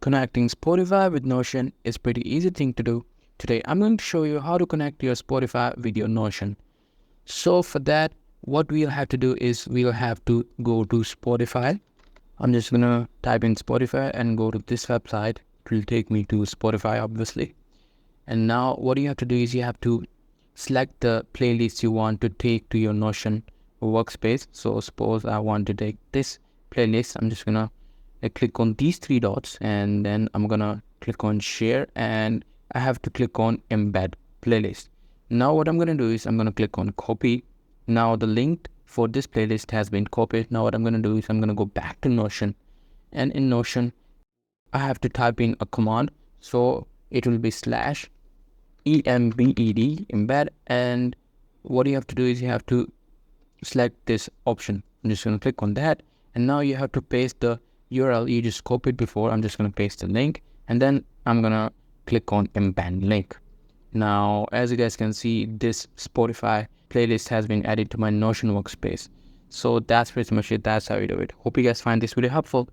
Connecting Spotify with Notion is pretty easy thing to do. Today I'm going to show you how to connect your Spotify with your Notion. So for that, what we'll have to do is we'll have to go to Spotify. I'm just gonna type in Spotify and go to this website. It will take me to Spotify obviously. And now what you have to do is you have to select the playlist you want to take to your Notion workspace. So suppose I want to take this playlist. I'm just gonna click on these three dots and then I'm gonna click on share and I have to click on embed playlist. Now what I'm gonna do is I'm gonna click on copy. Now the link for this playlist has been copied. Now what I'm gonna do is I'm gonna go back to Notion, and in Notion I have to type in a command. So it will be slash embed embed, and what you have to do is you have to select this option. I'm just going to click on that, and now you have to paste the URL you just copied before. I'm just going to paste the link, and then I'm going to click on embed link. Now as you guys can see, this Spotify playlist has been added to my Notion workspace. So that's pretty much it. That's how you do it. Hope you guys find this video helpful.